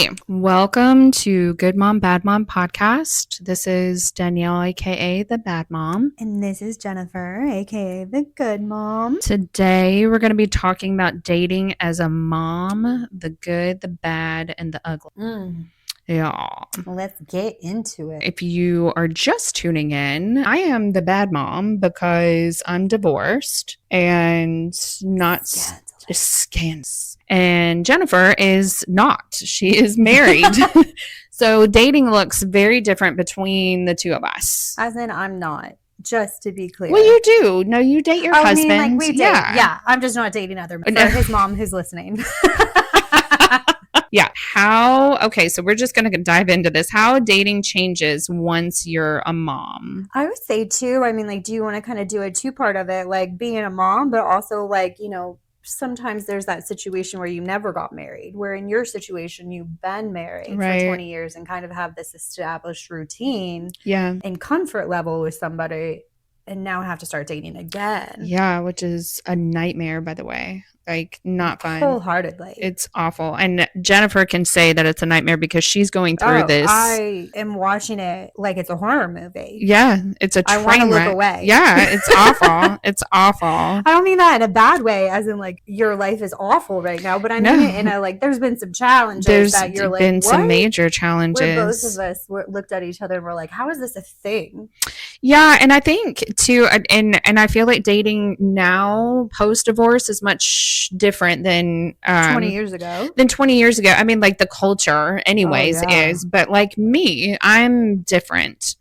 Hey, welcome to Good Mom, Bad Mom podcast. This is Danielle, aka the Bad Mom. And this is Jennifer, aka the Good Mom. Today, we're going to be talking about dating as a mom, the good, the bad, and the ugly. Yeah. Let's get into it. If you are just tuning in, I am the bad mom because I'm divorced and not scandalous. And Jennifer is not. She is married. So dating looks very different between the two of us. As in, I'm not. Just to be clear. Well, you do. No, you date your husband. I mean, like we date. Yeah, I'm just not dating other for his mom who's listening. Yeah. Okay, so we're just going to dive into this. How dating changes once you're a mom. I would say too, I mean, like, do you want to kind of do a two-part of it, like being a mom, but also like, you know, sometimes there's that situation where you never got married, where in your situation you've been married for 20 years and kind of have this established routine and comfort level with somebody, and now have to start dating again. Yeah, which is a nightmare, by the way. Like, not fun. Wholeheartedly. It's awful. And Jennifer can say that it's a nightmare because she's going through this. I am watching it like it's a horror movie. Yeah, it's a train wreck. I want to look away. Yeah, it's awful. It's awful. I don't mean that in a bad way, as in like your life is awful right now, but I mean it in a like there's been some challenges that you're like, there's been some major challenges. Where both of us looked at each other and were like, how is this a thing? Yeah, and I think too, and I feel like dating now post-divorce is much different than 20 years ago. I mean, like the culture anyways is, but like me, I'm different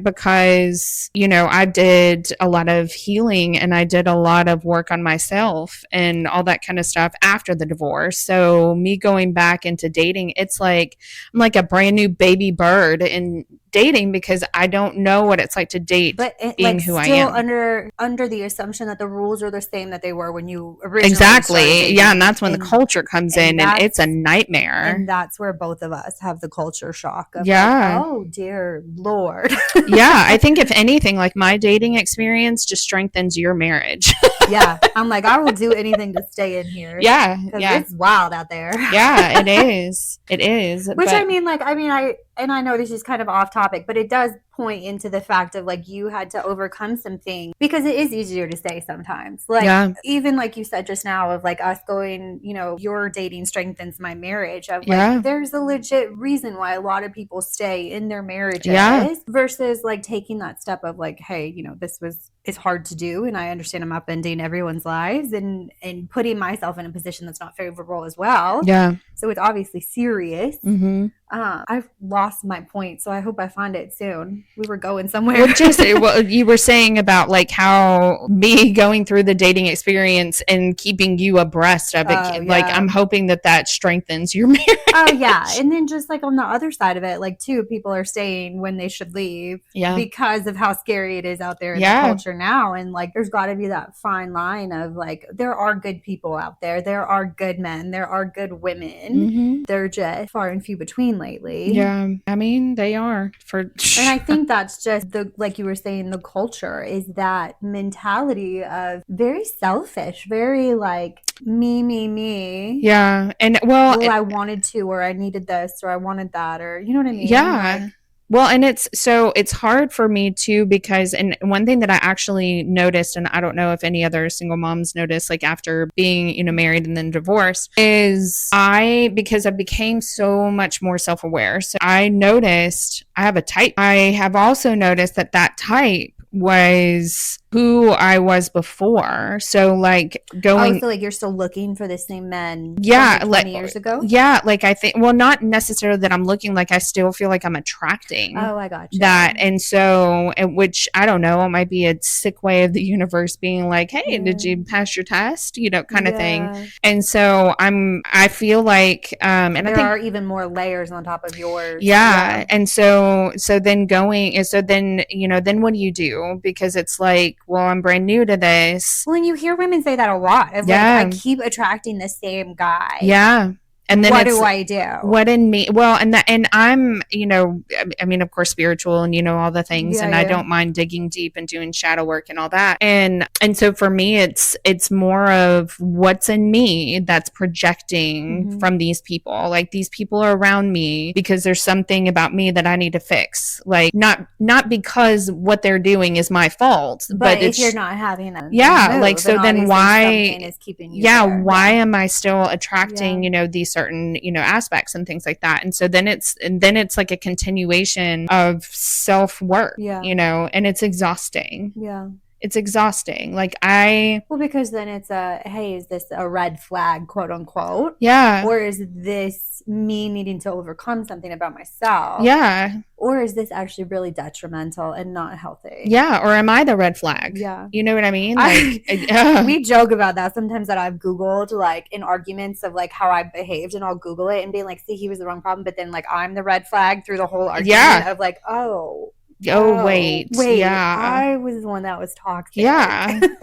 because, you know, I did a lot of healing and I did a lot of work on myself and all that kind of stuff after the divorce. So me going back into dating, it's like I'm like a brand new baby bird in dating because I don't know what it's like to date, but being like who I am. Under the assumption that the rules are the same that they were when you originally started. Yeah, and that's when the culture comes in, and it's a nightmare. And that's where both of us have the culture shock of like, oh dear Lord. Yeah, I think if anything, like my dating experience just strengthens your marriage. Yeah, I'm like, I will do anything to stay in here. Yeah, it's wild out there. Yeah, it is. It is. Which I know this is kind of off topic, but it does point into the fact of like you had to overcome some things because it is easier to stay sometimes. Like even like you said just now of like us going, you know, your dating strengthens my marriage. Of like there's a legit reason why a lot of people stay in their marriages versus like taking that step of like, hey, you know, it's hard to do and I understand I'm upending everyone's lives and putting myself in a position that's not favorable as well. Yeah. So it's obviously serious. Mm-hmm. I've lost my point, so I hope I find it soon. We were going somewhere. Well, you were saying about like how me going through the dating experience and keeping you abreast of it. Like I'm hoping that strengthens your marriage. Oh yeah, and then just like on the other side of it, like too, people are staying when they should leave because of how scary it is out there in the culture now. And like there's got to be that fine line of like there are good people out there, there are good men, there are good women. Mm-hmm. They're just far and few between lately. Yeah, I mean they are and I think that's just like you were saying, the culture is that mentality of very selfish, very like me. Yeah, and well, I wanted to, or I needed this, or I wanted that, or you know what I mean? Yeah. Like, well, and it's hard for me too because, and one thing that I actually noticed, and I don't know if any other single moms notice, like after being, you know, married and then divorced, is because I became so much more self-aware. So I noticed I have a type. I have also noticed that type was who I was before. So like going. Oh, so like you're still looking for the same men. Yeah, 20 years ago. Yeah, like I think. Well, not necessarily that I'm looking. Like I still feel like I'm attracting. Oh, I got you. That, and so, which I don't know, it might be a sick way of the universe being like, "Hey, did you pass your test?" You know, kind of thing. And so I feel like, and there I think are even more layers on top of yours. Yeah, and so then you know, then what do you do? Because it's like, well, I'm brand new to this. Well, and you hear women say that a lot. Of like, I keep attracting the same guy. Yeah. And then what do I do? What in me? Well, and I'm, I mean, of course, spiritual and, all the things, and I don't mind digging deep and doing shadow work and all that. And so for me, it's more of what's in me that's projecting from these people. Like, these people are around me because there's something about me that I need to fix. Like, not because what they're doing is my fault, but if you're not having that, like, so then why something is keeping you there. Why am I still attracting, these certain, aspects and things like that? And so then it's like a continuation of self-work, and it's exhausting. It's exhausting. Like, because then it's hey, is this a red flag, quote unquote? Or is this me needing to overcome something about myself? Or is this actually really detrimental and not healthy? Or am I the red flag? You know what I mean? Like, we joke about that sometimes, that I've Googled, like, in arguments of, like, how I behaved, and I'll Google it and be like, see, he was the wrong problem, but then, like, I'm the red flag through the whole argument of, like, wait, I was the one that was toxic. But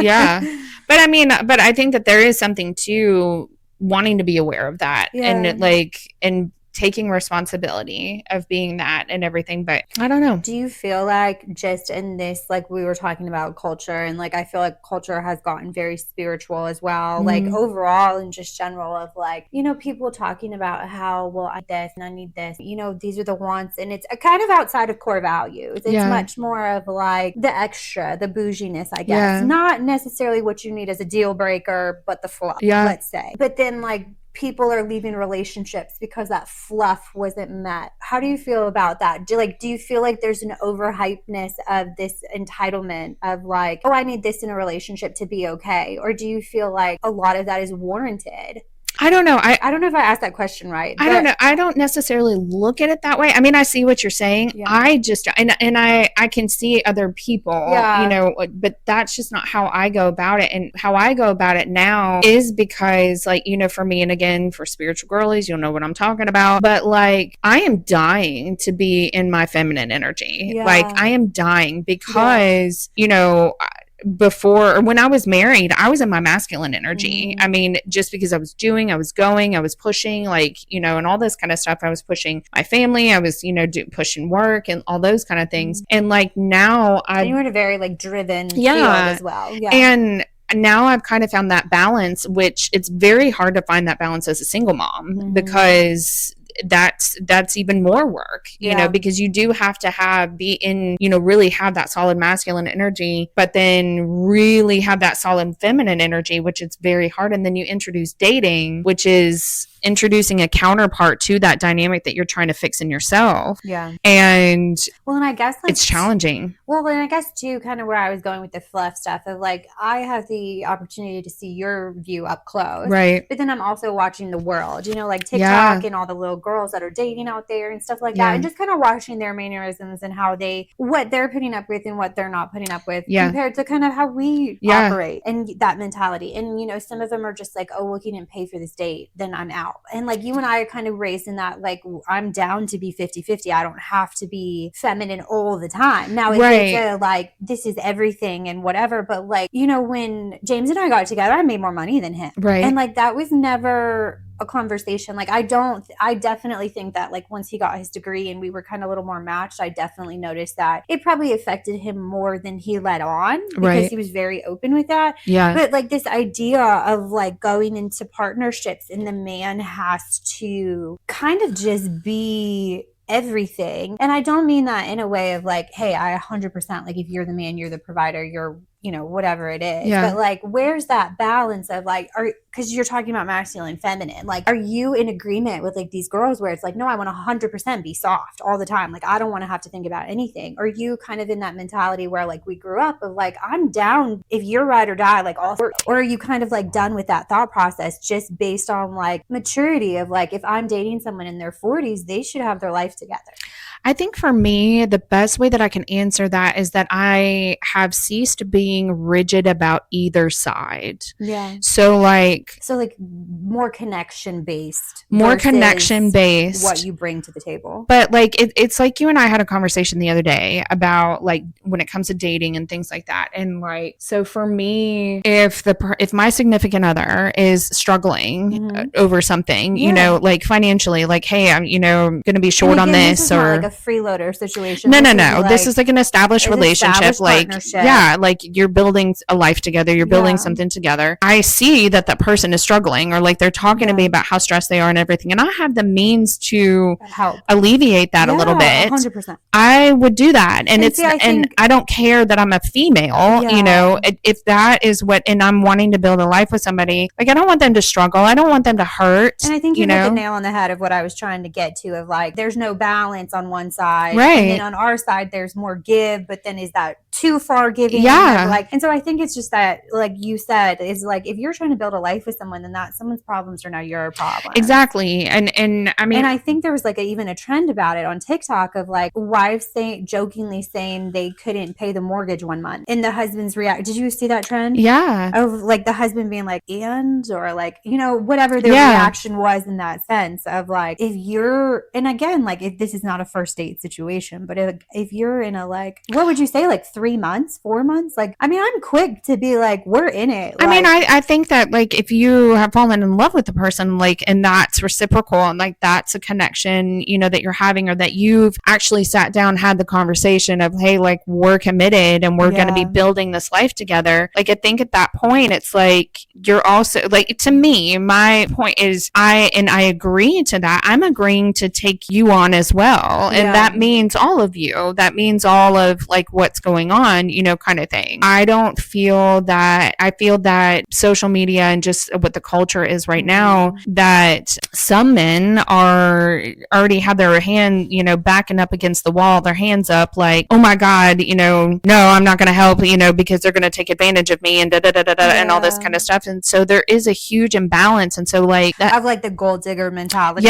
I mean, but I think that there is something to wanting to be aware of that, and like, and taking responsibility of being that and everything. But I don't know. Do you feel like, just in this, like, we were talking about culture, and like, I feel like culture has gotten very spiritual as well, like, overall, and just general of, like, people talking about how, well, I need this and I need this, these are the wants, and it's kind of outside of core values. It's much more of, like, the extra, the bouginess, I guess, not necessarily what you need as a deal breaker, but the fluff, let's say. But then, like, people are leaving relationships because that fluff wasn't met. How do you feel about that? Do you feel like there's an overhypeness of this entitlement of, like, oh, I need this in a relationship to be okay? Or do you feel like a lot of that is warranted? I don't know. I don't know if I asked that question right. I don't know. I don't necessarily look at it that way. I mean, I see what you're saying. I just, and I can see other people, but that's just not how I go about it. And how I go about it now is because, like, for me, and again, for spiritual girlies, you'll know what I'm talking about. But, like, I am dying to be in my feminine energy. Like, I am dying because, before, or when I was married, I was in my masculine energy. I mean, just because I was going, I was pushing, like, and all this kind of stuff. I was pushing my family. I was, pushing work and all those kind of things. And, like, now you were in a very, like, driven field as well. And now I've kind of found that balance, which it's very hard to find that balance as a single mom, because that's even more work, because you do have to be in, really have that solid masculine energy, but then really have that solid feminine energy, which is very hard. And then you introduce dating, which is introducing a counterpart to that dynamic that you're trying to fix in yourself. And I guess, like, it's challenging. Well, and I guess too, kind of where I was going with the fluff stuff of, like, I have the opportunity to see your view up close, right? But then I'm also watching the world, like TikTok and all the little girls that are dating out there and stuff like that, and just kind of watching their mannerisms and what they're putting up with and what they're not putting up with, compared to kind of how we operate and that mentality. And some of them are just like, oh, well, he didn't pay for this date, then I'm out. And, like, you and I are kind of raised in that, like, I'm down to be 50-50. I don't have to be feminine all the time. Now, it's like, this is everything and whatever. But, like, when James and I got together, I made more money than him. Right. And, like, that was never a conversation. Like, I definitely think that, like, once he got his degree and we were kind of a little more matched, I definitely noticed that it probably affected him more than he let on, because he was very open with that. But, like, this idea of, like, going into partnerships and the man has to kind of just be everything. And I don't mean that in a way of, like, hey, I 100%, like, if you're the man, you're the provider, you're, whatever it is. But, like, where's that balance of, like, because you're talking about masculine, feminine, like, are you in agreement with, like, these girls where it's like, no, I want to 100% be soft all the time, like, I don't want to have to think about anything? Or are you kind of in that mentality where, like, we grew up of, like, I'm down if you're ride or die, like, all, or are you kind of, like, done with that thought process just based on, like, maturity of, like, if I'm dating someone in their 40s, they should have their life together? I think for me, the best way that I can answer that is that I have ceased being rigid about either side. Yeah. So, like, like. So like more connection based. More connection based. What you bring to the table. But like it's like you and I had a conversation the other day about like when it comes to dating and things like that. And like, so for me, if my significant other is struggling over something, you know, like financially, like, hey, I'm, you know, going to be short on this, this is or not like a freeloader situation. No. This is like an established relationship. Like, yeah, like you're building a life together. You're building something together. I see that person is struggling, or like they're talking to me about how stressed they are and everything. And I have the means to help alleviate that a little bit. 100%. I would do that. And I don't care that I'm a female, you know, if that is what, and I'm wanting to build a life with somebody, like I don't want them to struggle. I don't want them to hurt. And I think you hit the nail on the head of what I was trying to get to, of like, there's no balance on one side. Right. And then on our side, there's more give, but then is that too far giving? Yeah. And so I think it's just that, like you said, is like, if you're trying to build a life with someone, then that someone's problems are now your problem. Exactly. And I mean, and I think there was like even a trend about it on TikTok of like wives jokingly saying they couldn't pay the mortgage 1 month, and the husband's did you see that trend? Yeah. Of like the husband being like, or like, you know, whatever their reaction was in that sense of like, if you're, and again, like if this is not a first date situation, but if you're in a, like, what would you say, like 3 months, 4 months? Like, I mean, I'm quick to be like, we're in it. Like, I mean, I think that like if you have fallen in love with the person, like, and that's reciprocal, and like that's a connection, you know, that you're having, or that you've actually sat down, had the conversation of, hey, like we're committed and we're going to be building this life together. Like, I think at that point, it's like, you're also like, to me, my point is I agree to that. I'm agreeing to take you on as well. And that means all of you. That means all of like what's going on, you know, kind of thing. I feel that social media and just what the culture is right now, that some men already have their hand, you know, backing up against the wall, their hands up, like, oh my God, you know, no, I'm not going to help, you know, because they're going to take advantage of me, and and all this kind of stuff. And so there is a huge imbalance. And so like that, of like the gold digger mentality.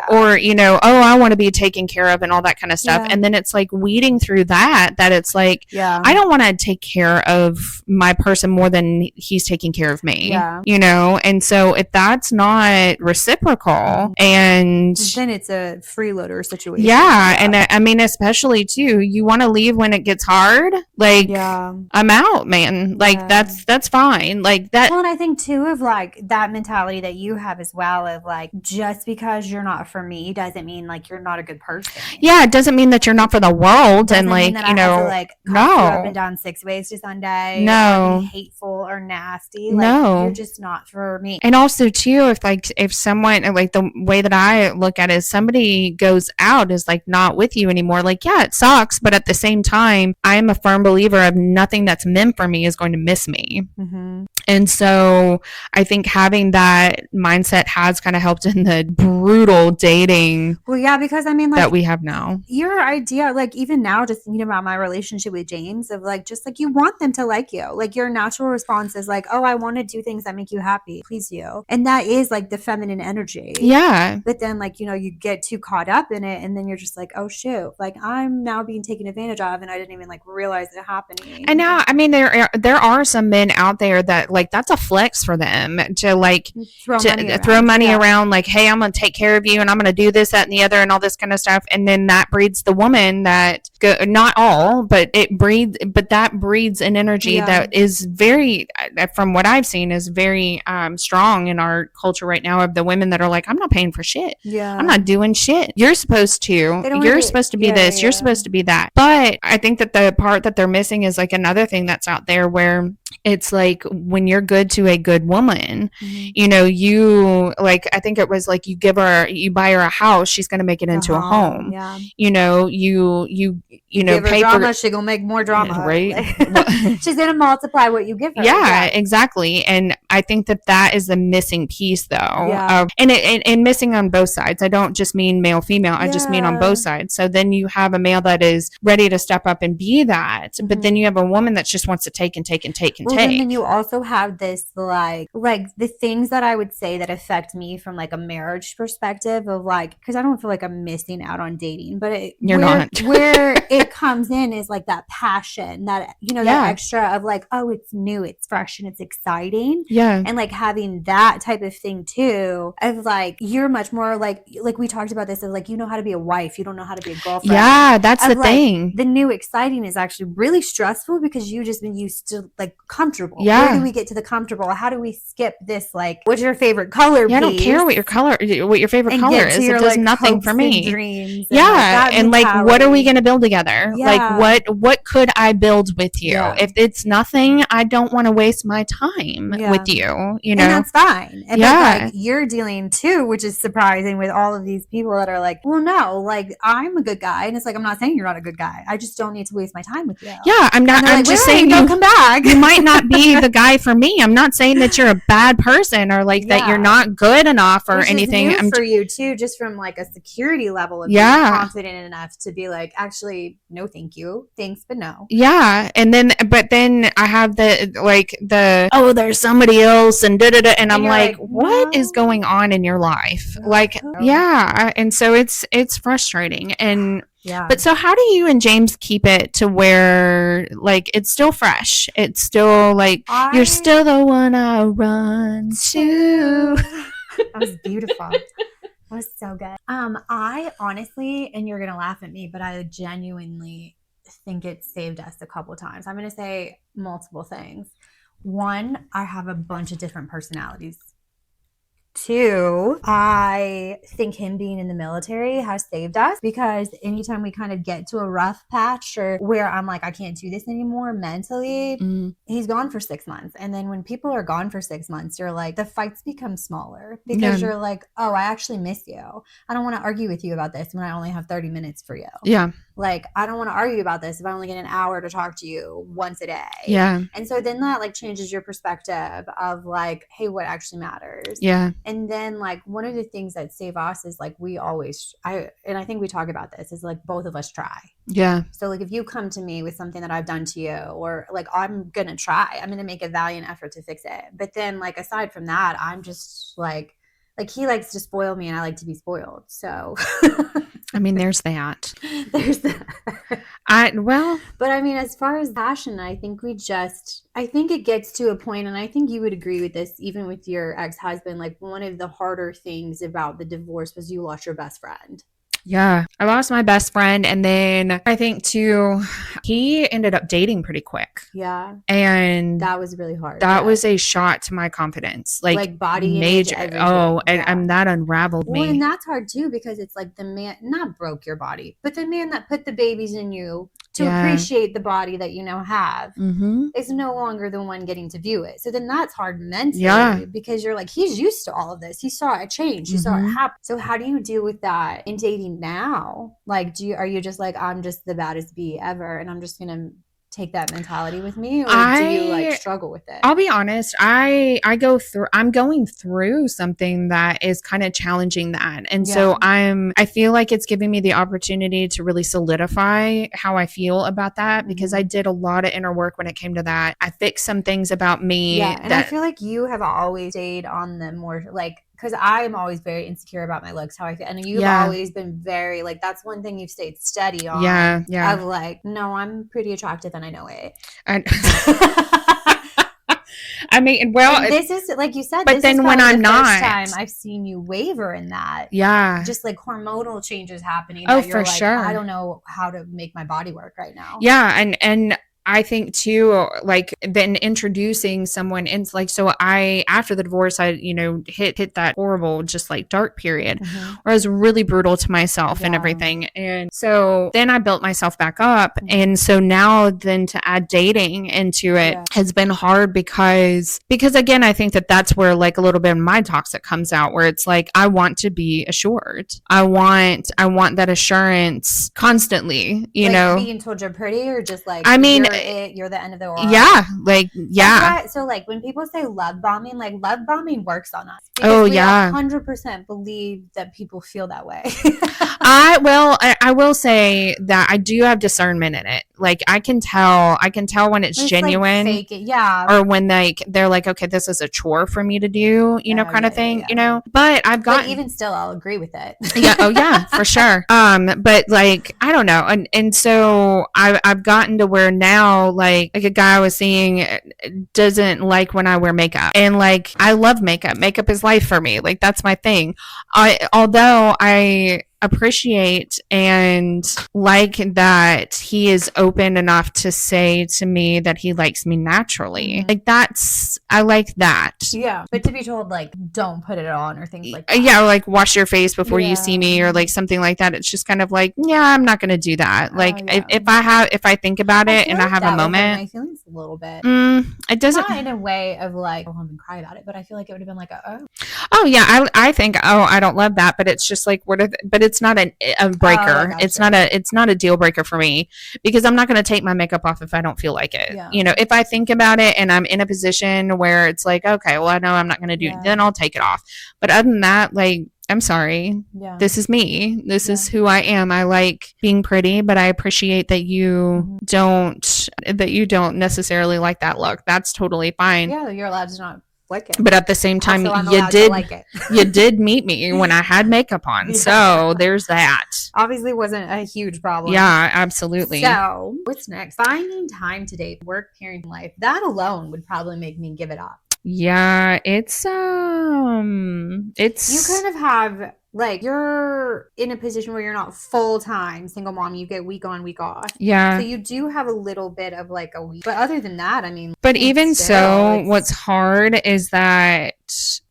Or, you know, oh, I want to be taken care of and all that kind of stuff. And then it's like weeding through that it's like, I don't want to take care of my person more than he's taking care of me, you know? And so if that's not reciprocal, and then it's a freeloader situation. And I mean, especially too, you want to leave when it gets hard. Like, I'm out, man. Like that's fine. Like that. Well, and I think too of like that mentality that you have as well, of like, just because you're not for me doesn't mean like you're not a good person. Yeah, it doesn't mean that you're not for the world. Doesn't and like, you know, like no, up and down 6 ways to Sunday. No, or be hateful or nasty. Like, no, you're just not for me. And also too, if someone, like the way that I look at it is, somebody goes out is like not with you anymore. Like, yeah, it sucks, but at the same time, I am a firm believer of nothing that's meant for me is going to miss me. And so I think having that mindset has kind of helped in the brutal dating. Well, yeah, because I mean, like, that we have now. Your idea, like even now, just thinking about my relationship with James, of like, just like you want them to like you. Like your natural response is like, oh, I want to do things that make you happy, please you. And that is like the feminine energy. Yeah. But then like, you know, you get too caught up in it, and then you're just like, oh shoot, like I'm now being taken advantage of, and I didn't even like realize it happening. And now, I mean, there are some men out there that like, that's a flex for them to like throw money around, like, hey, I'm going to take care of you, and I'm going to do this, that, and the other, and all this kind of stuff. And then that breeds the woman that not all, but that breeds an energy that is very, from what I've seen, is very strong in our culture right now, of the women that are like, I'm not paying for shit. I'm not doing shit. You're supposed to. You're supposed to be this. You're supposed to be that. But I think that the part that they're missing is like another thing that's out there, where it's like, when you're good to a good woman, you know, you like, I think it was like, you buy her a house, she's going to make it into a home. You know, you know, give her drama, she's going to make more drama. Right. She's going to multiply what you give her. Yeah, exactly. And I think that is the missing piece, though. And missing on both sides. I don't just mean male, female. I just mean on both sides. So then you have a male that is ready to step up and be that. But then you have a woman that just wants to take and take and take and take. And then you also have this like the things that I would say that affect me from like a marriage perspective, of like, because I don't feel like I'm missing out on dating, but you're not. Where it comes in is like that passion, that, you know, that extra of like, oh, it's new, it's fresh, and it's exciting. Yeah. And like having that type of thing too, of like, you're much more like we talked about this, of like, you know how to be a wife, you don't know how to be a girlfriend. Yeah, that's the like, thing. The new exciting is actually really stressful because you've just been used to like comfortable. Yeah. Where do we get to the comfortable? How do we skip this? Like, what's your favorite color? Yeah, I don't care what your favorite color is. It does nothing for me. Dreams and like what are we going to build together? Like what could I build with you? If it's nothing, I don't want to waste my time with you, you know. And that's fine. And like you're dealing too, which is surprising, with all of these people that are like, well, no, like I'm a good guy. And it's like, I'm not saying you're not a good guy. I just don't need to waste my time with you. Yeah, I'm not. I'm like, just saying you come back. You might not be the guy for me. I'm not saying that you're a bad person or like that you're not good enough or anything. I'm for you too, just from like a security level of being confident enough to be like, actually, no, thank you, thanks, but no. Yeah, and then I have the there's somebody else and and I'm like, what is going on in your life? Like, and so it's frustrating. And but so how do you and James keep it to where like it's still fresh? It's still like you're still the one I run to. That was beautiful. That was so good. I honestly, and you're gonna laugh at me, but I genuinely think it saved us a couple times. I'm gonna say multiple things. One, I have a bunch of different personalities. Two, I think him being in the military has saved us, because anytime we kind of get to a rough patch or where I'm like, I can't do this anymore mentally, he's gone for 6 months. And then when people are gone for 6 months, you're like, the fights become smaller because you're like, oh, I actually miss you. I don't want to argue with you about this when I only have 30 minutes for you. Yeah. Like, I don't want to argue about this if I only get an hour to talk to you once a day. Yeah. And so then that like changes your perspective of like, hey, what actually matters? Yeah. And then like one of the things that save us is like I think we talk about this, is like both of us try. Yeah. So like if you come to me with something that I've done to you, or like I'm gonna try, I'm gonna make a valiant effort to fix it. But then like aside from that, I'm just like he likes to spoil me and I like to be spoiled. So I mean, there's that. There's that. But I mean, as far as passion, I think it gets to a point, and I think you would agree with this, even with your ex-husband, like one of the harder things about the divorce was you lost your best friend. Yeah, I lost my best friend, and then I think too, he ended up dating pretty quick. Yeah, and that was really hard. That was a shot to my confidence, like body major. And that unraveled me. And that's hard too, because it's like the man not broke your body, but the man that put the babies in you to appreciate the body that you now have is no longer the one getting to view it. So then that's hard mentally, because you're like, he's used to all of this. He saw it change. He saw it happen. So how do you deal with that in dating now? Like, are you just like, I'm just the baddest bee ever, and I'm just going to take that mentality with me, or do you like struggle with it? I'll be honest, I'm going through something that is kind of challenging that. And so I feel like it's giving me the opportunity to really solidify how I feel about that, because I did a lot of inner work when it came to that. I fixed some things about me. Yeah. And I feel like you have always stayed on the more like, because I am always very insecure about my looks, how I feel. And you've always been very, like, that's one thing you've stayed steady on. Yeah. Of like, no, I'm pretty attractive and I know it. I mean, well, and this is, like you said, but then when I'm not, first time I've seen you waver in that. Yeah. Just like hormonal changes happening. Oh, for sure. I don't know how to make my body work right now. Yeah. And I think too, like then introducing someone in, like, so after the divorce, I, hit that horrible, just like dark period where I was really brutal to myself and everything. And so then I built myself back up. And so now then to add dating into it has been hard because again, I think that that's where like a little bit of my toxic comes out, where it's like, I want to be assured. I want that assurance constantly, like being told you're pretty, or just like, I mean, you're the end of the world. Yeah, like, yeah. So like when people say love bombing, like love bombing works on us. Oh, yeah. 100% believe that people feel that way. I will say that I do have discernment in it. Like I can tell when it's genuine, like fake it, yeah, or when they're like, okay, this is a chore for me to do, kind of thing, But I've got, even still, I'll agree with it. Yeah, oh yeah, for sure. But like I don't know, and so I've gotten to where now, like a guy I was seeing doesn't like when I wear makeup, and like I love makeup. Makeup is life for me. Like that's my thing. Although I appreciate and like that he is open enough to say to me that he likes me naturally. Like I like that. Yeah, but to be told like don't put it on or things like that. Yeah, or like wash your face before you see me or like something like that. It's just kind of like, yeah, I'm not gonna do that. Like if I think about it and I have a moment, my feelings a little bit. It doesn't, not in a way of like go home and cry about it, but I feel like it would have been like oh yeah, I think, oh, I don't love that, but it's just like but it's not a breaker. It's not a deal breaker for me, because I'm not going to take my makeup off if I don't feel like it. If I think about it and I'm in a position where it's like, okay, well, I know I'm not going to do it, then I'll take it off. But other than that, like, I'm sorry. This is me. This is who I am. I like being pretty, but I appreciate that you don't necessarily like that look. That's totally fine. Yeah, you're allowed to not like it. But at the same time, you did meet me when I had makeup on. So there's that. Obviously wasn't a huge problem. Yeah, absolutely. So what's next? Finding time to date, work, parenting, life. That alone would probably make me give it up. Yeah, it's you kind of have like you're in a position where you're not full-time single mom. You get week on, week off. Yeah. So you do have a little bit of like a week. But other than that, I mean. But even so, what's hard is that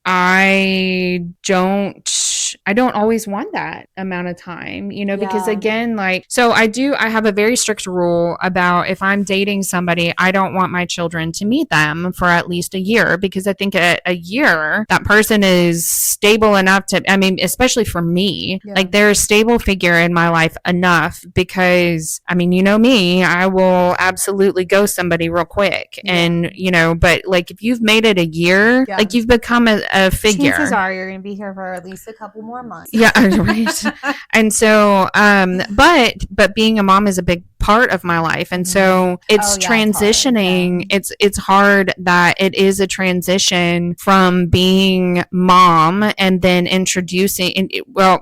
I don't always want that amount of time, because again, like, so I have a very strict rule about if I'm dating somebody, I don't want my children to meet them for at least a year, because I think a year, that person is stable enough to, I mean, especially for me, like they're a stable figure in my life enough, because I mean, me, I will absolutely ghost somebody real quick. And, but like if you've made it a year, like you've become a figure. Chances are you're going to be here for at least a couple more months. Yeah, right. And so, but being a mom is a big part of my life, and so it's transitioning. It's hard that it is a transition from being mom and then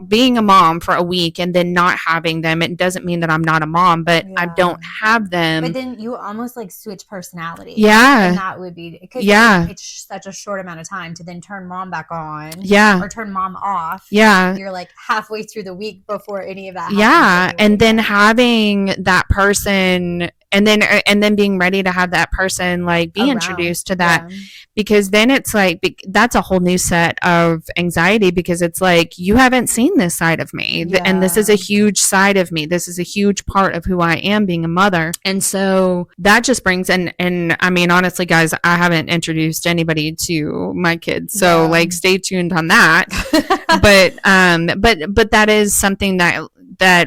being a mom for a week and then not having them. It doesn't mean that I'm not a mom, but I don't have them. But then you almost like switch personality. Yeah, and that would be because it's such a short amount of time to then turn mom back on. Yeah, or turn mom off. Yeah, you're like halfway through the week before any of that. Yeah, and then having that person, and then being ready to have that person like be introduced to that, because then it's like that's a whole new set of anxiety, because it's like you haven't seen this side of me, and this is a huge side of me. This is a huge part of who I am, being a mother, and so that just brings and I mean, honestly, guys, I haven't introduced anybody to my kids, so like stay tuned on that. but that is something that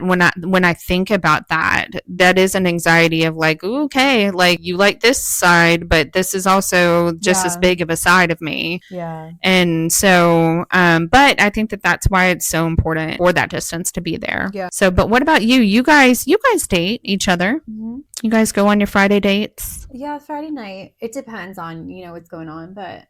when I think about that is an anxiety of like, ooh, okay, like you like this side, but this is also just as big of a side of me. Yeah. And so, but I think that's why it's so important for that distance to be there. Yeah. So, but what about you? You guys date each other. Mm-hmm. You guys go on your Friday dates? Yeah, Friday night. It depends on, what's going on, but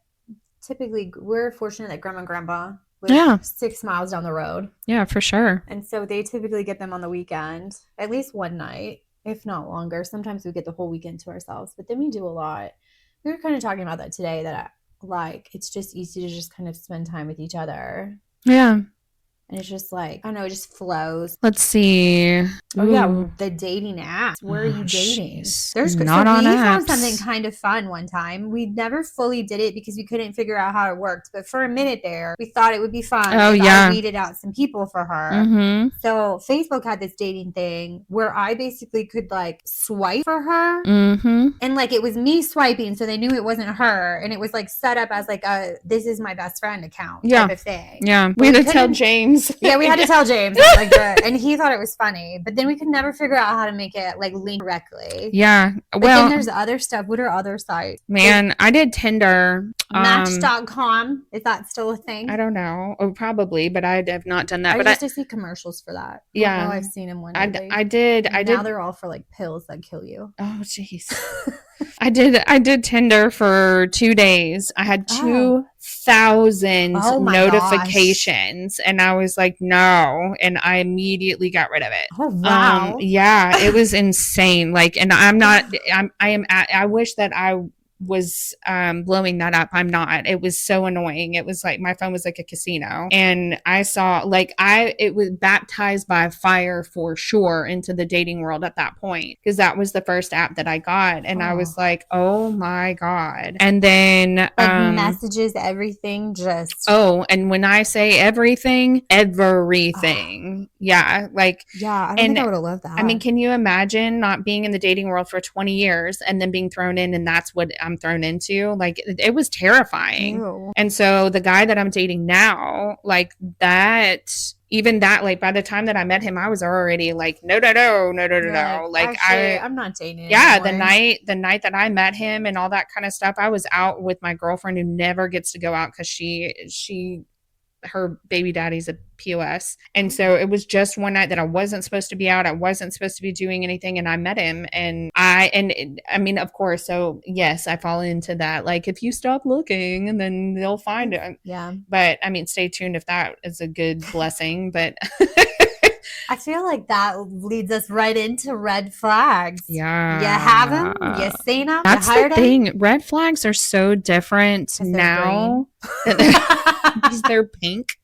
typically we're fortunate that grandma and grandpa live 6 miles down the road. Yeah, for sure. And so they typically get them on the weekend, at least one night, if not longer. Sometimes we get the whole weekend to ourselves, but then we do a lot. We were kind of talking about that today, that it's just easy to just kind of spend time with each other. Yeah. And it's just like, I don't know, it just flows. Let's see. Oh, yeah, the dating apps. Where are you dating? There's not on apps. We found something kind of fun one time. We never fully did it because we couldn't figure out how it worked. But for a minute there, we thought it would be fun. Oh, yeah. I weeded out some people for her. Mm-hmm. So Facebook had this dating thing where I basically could like swipe for her. Mm-hmm. And like it was me swiping, so they knew it wasn't her. And it was like set up as like a this is my best friend account type of thing. Yeah. We had to tell James. James. Yeah, we had to tell James, like, and he thought it was funny, but then we could never figure out how to make it like link correctly. Yeah. But then there's other stuff. What are other sites? Man, I did Tinder. Match.com. Is that still a thing? I don't know. Oh, probably, but I have not done that. I used to see commercials for that. Yeah. I've seen them one day. I did. Now they're all for like pills that kill you. Oh, jeez. I did Tinder for 2 days. I had 2,000 notifications, and I was like, no, and I immediately got rid of it. Oh wow! Yeah, it was insane. Like, and I wish that I was blowing that up. I'm not. It was so annoying. It was like my phone was like a casino, and I saw it was baptized by fire for sure into the dating world at that point, because that was the first app that I got, and I was like, oh my god. And then messages, everything, just and when I say everything, yeah, like I think I would have loved that. I mean, can you imagine not being in the dating world for 20 years and then being thrown in, and that's what I'm thrown into? Like, it was terrifying. Ew. And so the guy that I'm dating now, like that, even that, like by the time that I met him, I was already like, no. Like, actually, I'm not dating. Yeah, anymore. the night that I met him and all that kind of stuff, I was out with my girlfriend who never gets to go out because her baby daddy's a POS. And so it was just one night that I wasn't supposed to be out. I wasn't supposed to be doing anything. And I met him, and I mean, of course. So yes, I fall into that. Like, if you stop looking, and then they'll find it. Yeah. But I mean, stay tuned if that is a good blessing. But I feel like that leads us right into red flags. Yeah. You have them? You seen them? That's the thing. Red flags are so different now. Because they're pink.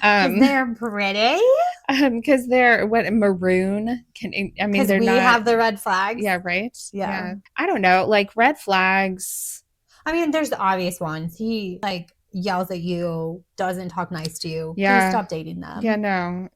They're pretty. Because they're maroon. They're not. We have the red flags. Yeah, right. Yeah. I don't know. Like, red flags. I mean, there's the obvious ones. He yells at you, doesn't talk nice to you. Yeah. Please stop dating them. Yeah, no.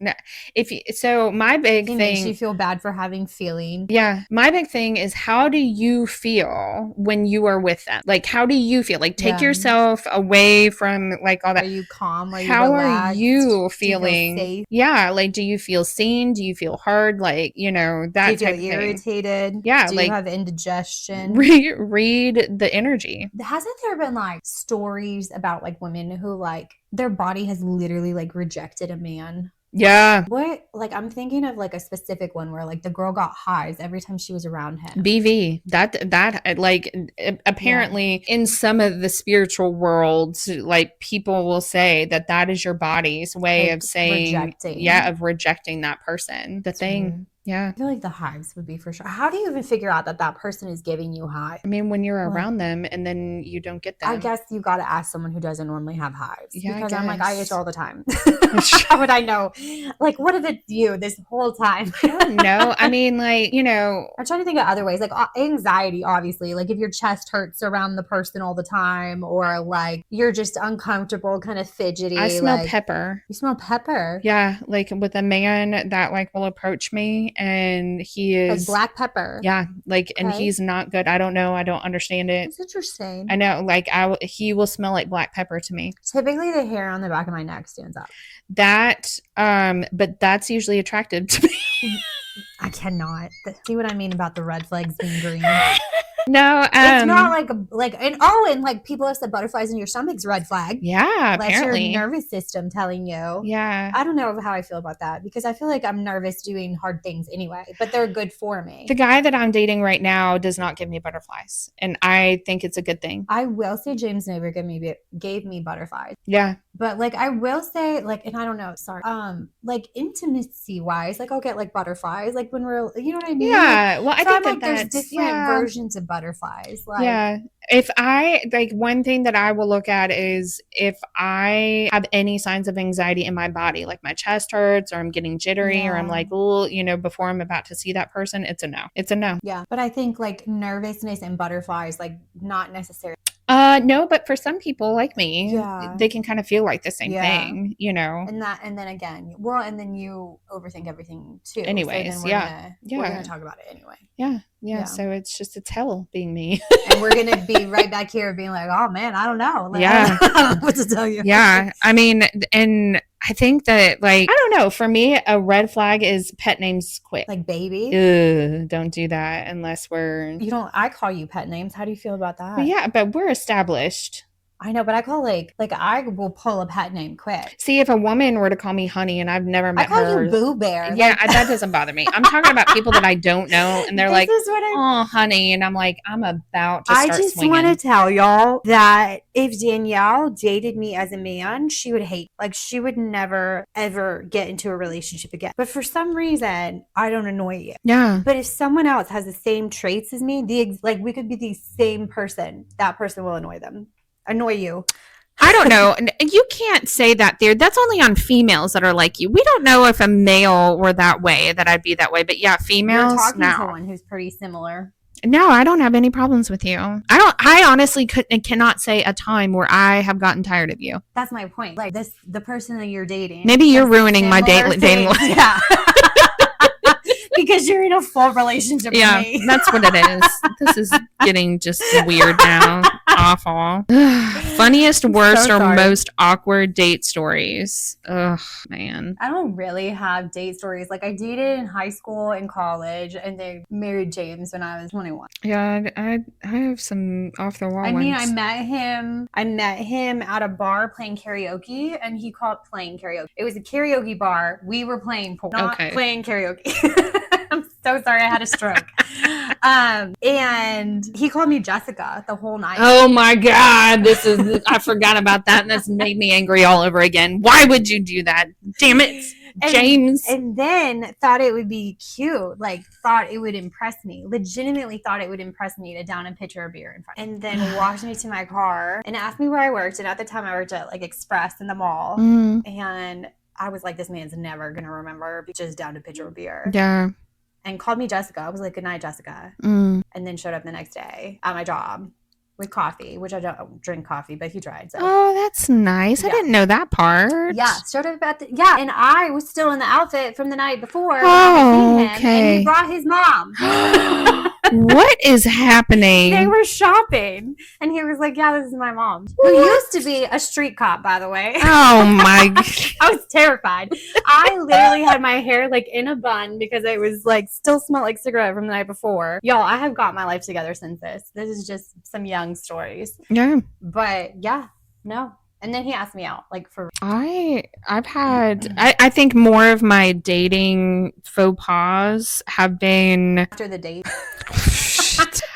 My big thing makes you feel bad for having feelings. Yeah. My big thing is, how do you feel when you are with them? Like, how do you feel? Like, take yourself away from like all that. Are you calm? How relaxed? Are you feeling? Do you feel safe? Yeah. Like, do you feel seen? Do you feel heard? Like, that do you feel irritated? Yeah. Do you have indigestion? Read the energy. Hasn't there been stories about women who their body has literally rejected a man? Yeah. What? I'm thinking of a specific one where the girl got hives every time she was around him. BV. That apparently in some of the spiritual worlds, people will say that is your body's way of saying rejecting that person. The thing. Weird. Yeah. I feel like the hives would be for sure. How do you even figure out that person is giving you hives? I mean, when you're around them and then you don't get them. I guess you got to ask someone who doesn't normally have hives. Yeah, because I itch all the time. How would I know? What if it's you this whole time? I don't know. I mean, I'm trying to think of other ways. Anxiety, obviously. If your chest hurts around the person all the time, or you're just uncomfortable, kind of fidgety. I smell pepper. You smell pepper? Yeah. With a man that will approach me, and he is black pepper. Yeah, and he's not good. I don't know. I don't understand it. It's interesting. I know. He will smell like black pepper to me. Typically, the hair on the back of my neck stands up. But that's usually attractive to me. I cannot see what I mean about the red flags being green. No, it's not and people have said butterflies in your stomach's red flag. Yeah, that's apparently your nervous system telling you. Yeah, I don't know how I feel about that, because I feel like I'm nervous doing hard things anyway, but they're good for me. The guy that I'm dating right now does not give me butterflies, and I think it's a good thing. I will say James' neighbor gave me butterflies. Yeah, but I will say and I don't know, sorry, intimacy wise, I'll get butterflies when we're, you know what I mean? Yeah, well, I think there's different versions of butterflies. Yeah. If I one thing that I will look at is if I have any signs of anxiety in my body, like my chest hurts, or I'm getting jittery, or I'm before I'm about to see that person, it's a no. It's a no. Yeah. But I think nervousness and butterflies, not necessarily. No, but for some people like me, they can kind of feel like the same thing, And then again, and then you overthink everything too. Anyways, so then we're gonna talk about it anyway. Yeah. So it's hell being me. And we're gonna be right back here being like, oh man, I don't know. I don't know what to tell you. Yeah. I mean, and I think that, like, I don't know. For me, a red flag is pet names quick. Like baby? Ugh, don't do that unless we're... You don't... I call you pet names. How do you feel about that? But yeah, but we're established. I know, but I call like I will pull a pet name quick. See, if a woman were to call me honey and I've never met her... I call you Boo Bear. Yeah, like... that doesn't bother me. I'm talking about people that I don't know, and they're like, oh, honey. And I'm like, I'm about to start swinging. I just want to tell y'all that if Danielle dated me as a man, she would hate... Like, she would never, ever get into a relationship again. But for some reason, I don't annoy you. Yeah. But if someone else has the same traits as me, like, we could be the same person, that person will annoy you. I don't know. You can't say that there. That's only on females that are like you. We don't know if a male were that way, that I'd be that way. But yeah, females. You're talking to one who's pretty similar. No, I don't have any problems with you. I honestly cannot say a time where I have gotten tired of you. That's my point. Like the person that you're dating. Maybe you're ruining my dating life. Yeah. Because you're in a full relationship with me. That's what it is. This is getting just weird now. Awful. Funniest, worst, or most awkward date stories. Ugh, man. I don't really have date stories. Like, I dated in high school and college, and they married James when I was 21. Yeah, I have some off the wall ones. I met him at a bar playing karaoke, and he called playing karaoke. It was a karaoke bar. We were playing pool, not playing karaoke. I'm so sorry, I had a stroke. And he called me Jessica the whole night. Oh my God, I forgot about that, and that's made me angry all over again. Why would you do that? Damn it, James. And then thought it would be cute, like thought it would impress me. Legitimately thought it would impress me to down a pitcher of beer in front. And then walked me to my car and asked me where I worked. And at the time I worked at like Express in the mall. And I was like, this man's never gonna remember, just down a pitcher of beer. Yeah. And called me Jessica. I was like, good night, Jessica. And then showed up the next day at my job with coffee, which I don't drink coffee, but he tried. So. Oh, that's nice. Yeah. I didn't know that part. Yeah, showed up at and I was still in the outfit from the night before. Oh, okay. And he brought his mom. What is happening? They were shopping, and he was like, yeah, this is my mom. Who used to be a street cop, by the way. Oh, my God. I was terrified. I literally had my hair, like, in a bun because it was, like, still smelled like cigarette from the night before. Y'all, I have got my life together since this. This is just some young stories. Yeah. But, yeah, no. And then he asked me out, like, for... I've had... I think more of my dating faux pas have been... After the date?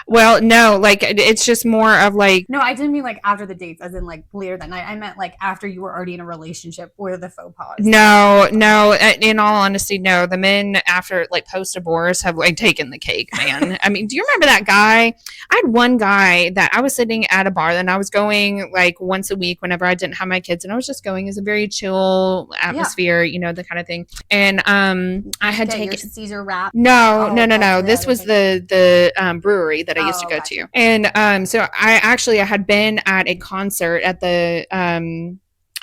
Well, no, like, it's just more of, like... No, I didn't mean, like, after the dates, as in, like, later that night. I meant, like, after you were already in a relationship with the faux pas. No, in all honesty, no. The men after, like, post-divorce have, like, taken the cake, man. I mean, do you remember that guy? I had one guy that I was sitting at a bar, and I was going, like, once a week whenever I didn't have my kids, and I was just going as a very chill atmosphere, you know, the kind of thing. And I had taken... your Caesar wrap? No. This was the brewery that I used to go to. And so I had been at a concert at the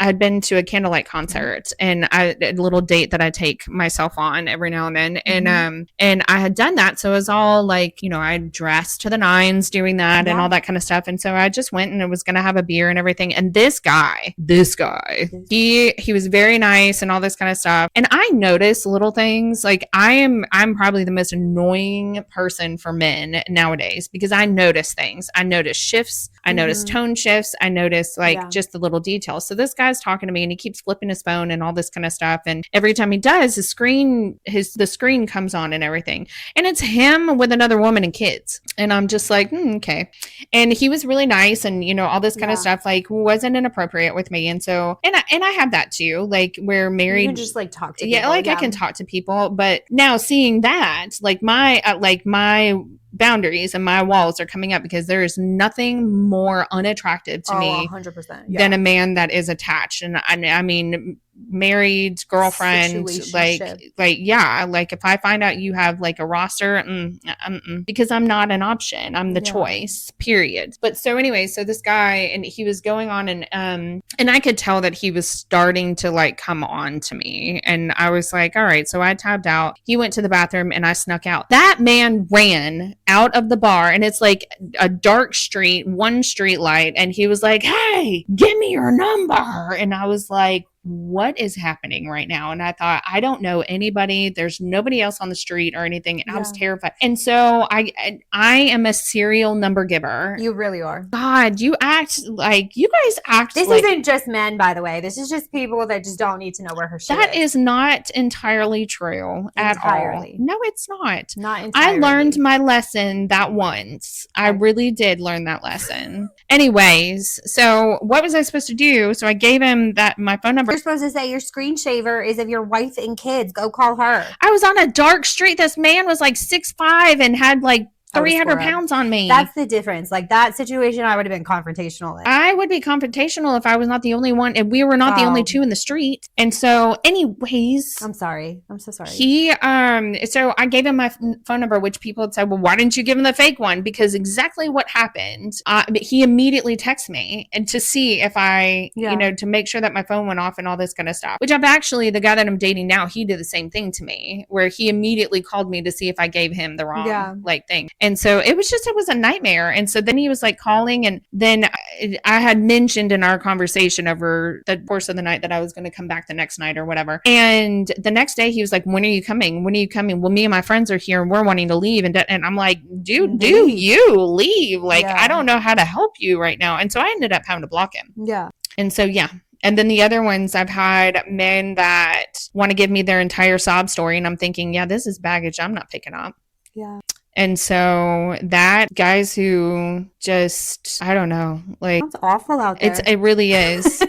I had been to a candlelight concert, and a little date that I take myself on every now and then. And I had done that. So it was all like, you know, I dressed to the nines doing that and all that kind of stuff. And so I just went and I was going to have a beer and everything. And this guy, he was very nice and all this kind of stuff. And I noticed little things. Like I'm probably the most annoying person for men nowadays because I notice things. I notice shifts. I notice tone shifts. I notice just the little details. So this guy's talking to me and he keeps flipping his phone and all this kind of stuff. And every time he does, the screen comes on and everything. And it's him with another woman and kids. And I'm just like, okay. And he was really nice and, you know, all this kind of stuff, like wasn't inappropriate with me. And so, and I have that too. Like we're married. You can just like talk to people. Yeah, like I can talk to people. But now seeing that, like my boundaries and my walls are coming up because there is nothing more unattractive to me 100%, than a man that is attached. And I mean, married, girlfriend, like if I find out you have like a roster, because I'm not an option. I'm the choice, period. But so anyway, so this guy, and he was going on and I could tell that he was starting to like come on to me. And I was like, all right. So I tabbed out. He went to the bathroom and I snuck out. That man ran out of the bar, and it's like a dark street, one street light. And he was like, hey, give me your number. And I was like, what is happening right now? And I thought, I don't know anybody. There's nobody else on the street or anything. And I was terrified. And so I am a serial number giver. You really are. God, you guys act this isn't just men, by the way. This is just people that just don't need to know where her shit That is not entirely true at all. No, it's not. Not entirely. I learned my lesson that once. I really did learn that lesson. Anyways, so what was I supposed to do? So I gave him my phone number. You're supposed to say your screensaver is of your wife and kids. Go call her. I was on a dark street. This man was like 6'5" and had like 300 pounds on me. That's the difference. Like that situation, I would have been confrontational in. I would be confrontational if I was not the only one, and we were not the only two in the street. And so, anyways, I'm sorry. I'm so sorry. So I gave him my phone number, which people had said, well, why didn't you give him the fake one? Because exactly what happened. But he immediately texted me and to see if to make sure that my phone went off and all this kind of stuff. Which the guy that I'm dating now, he did the same thing to me, where he immediately called me to see if I gave him the wrong thing. And so it was a nightmare. And so then he was like calling, and then I had mentioned in our conversation over the course of the night that I was going to come back the next night or whatever. And the next day he was like, when are you coming? When are you coming? Well, me and my friends are here and we're wanting to leave. And I'm like, dude, do you leave? Like, I don't know how to help you right now. And so I ended up having to block him. Yeah. And so, And then the other ones, I've had men that want to give me their entire sob story. And I'm thinking, this is baggage I'm not picking up. Yeah. And so that guys who just, I don't know, like, it's awful out there. It really is.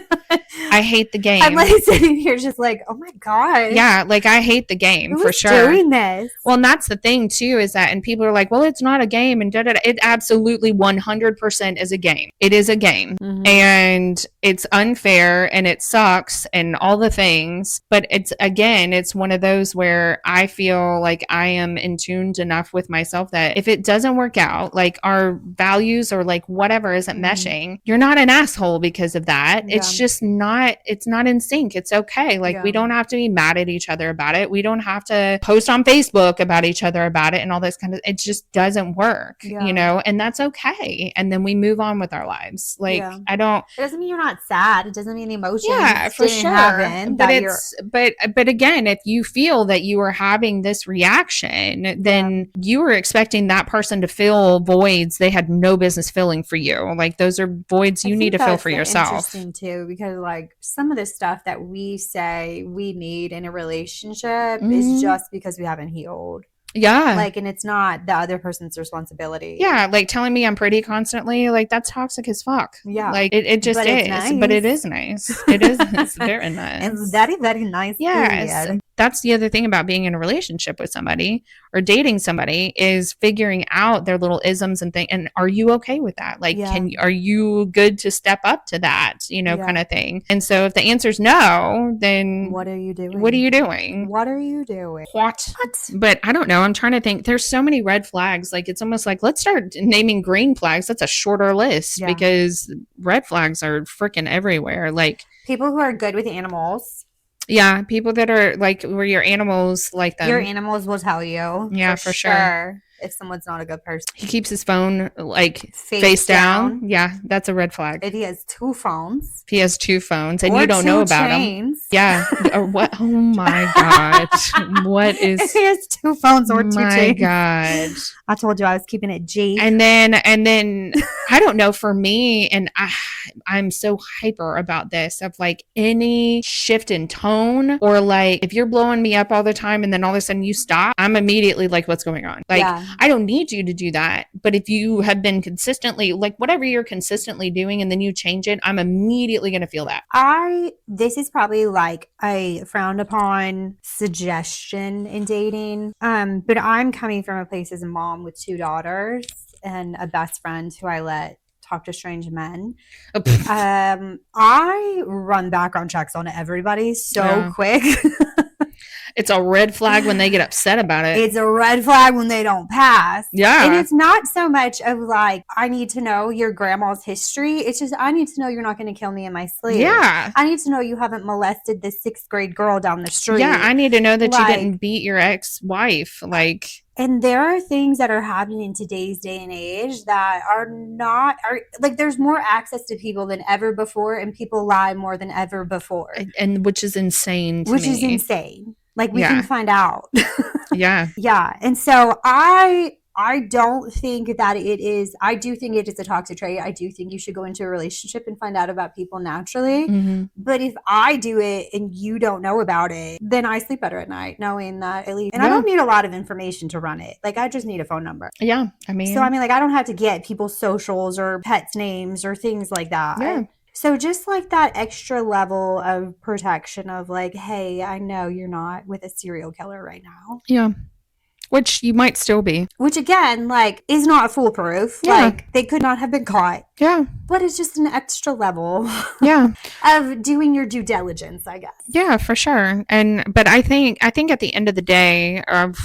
I hate the game. I'm like sitting here just like, oh my God. Yeah, like I hate the game for sure. Doing this? Well, and that's the thing too, is that, and people are like, well, it's not a game, and da-da-da. It absolutely 100% is a game. It is a game. Mm-hmm. And it's unfair and it sucks and all the things. But it's one of those where I feel like I am in tuned enough with myself that if it doesn't work out, like our values or like whatever isn't meshing, you're not an asshole because of that. Yeah. It's not in sync. It's okay. Like we don't have to be mad at each other about it. We don't have to post on Facebook about each other about it and all this kind of, it just doesn't work, and that's okay. And then we move on with our lives. Like it doesn't mean you're not sad. It doesn't mean the emotions for sure. But again, if you feel that you are having this reaction, then you are expecting that person to fill voids they had no business filling for you. Like those are voids you need to fill for yourself. Interesting too, because like some of the stuff that we say we need in a relationship is just because we haven't healed. Yeah. Like, and it's not the other person's responsibility. Yeah. Like telling me I'm pretty constantly, like that's toxic as fuck. Yeah. Like it just is. Nice. But it is nice. It is. It's very nice. It's very, very nice. Yes. That's the other thing about being in a relationship with somebody or dating somebody is figuring out their little isms and things. And are you okay with that? Like, are you good to step up to that, kind of thing? And so if the answer is no, then what are you doing? What are you doing? What are you doing? What? But I don't know. I'm trying to think. There's so many red flags. Like, it's almost like, let's start naming green flags. That's a shorter list because red flags are freaking everywhere. Like people who are good with animals. Yeah, people that are like where your animals like them. Your animals will tell you. Yeah, for sure. If someone's not a good person. He keeps his phone like face down. Yeah, that's a red flag. If he has two phones. If he has two phones and you don't know about them. Yeah. Or what? Oh my God. What is. If he has two phones or two chains. My God. I told you I was keeping it G. And then I don't know, for me, and I'm so hyper about this, of like any shift in tone or like if you're blowing me up all the time and then all of a sudden you stop, I'm immediately like, what's going on? Like, I don't need you to do that. But if you have been consistently, like whatever you're consistently doing and then you change it, I'm immediately going to feel that. This is probably like a frowned upon suggestion in dating. But I'm coming from a place as a mom with two daughters and a best friend who I let talk to strange men. I run background checks on everybody so quick. It's a red flag when they get upset about it. It's a red flag when they don't pass. Yeah. And it's not so much of like, I need to know your grandma's history. It's just, I need to know you're not going to kill me in my sleep. Yeah. I need to know you haven't molested this 6th grade girl down the street. Yeah. I need to know that you didn't beat your ex-wife. Like, And there are things that are happening in today's day and age that are like, there's more access to people than ever before, and people lie more than ever before. And which is insane to me. Which is insane. Like, we can find out. Yeah. Yeah. And so I don't think that it is. I do think it is a toxic trait. I do think you should go into a relationship and find out about people naturally. Mm-hmm. But if I do it and you don't know about it, then I sleep better at night knowing that, at least. And I don't need a lot of information to run it. Like, I just need a phone number. Yeah. I mean, like, I don't have to get people's socials or pets' names or things like that. Yeah. So just like that extra level of protection of like, hey, I know you're not with a serial killer right now. Yeah. Which you might still be. Which, again, like, is not foolproof. Yeah. Like, they could not have been caught. Yeah. But it's just an extra level. Yeah. Of doing your due diligence, I guess. Yeah, for sure. But I think at the end of the day of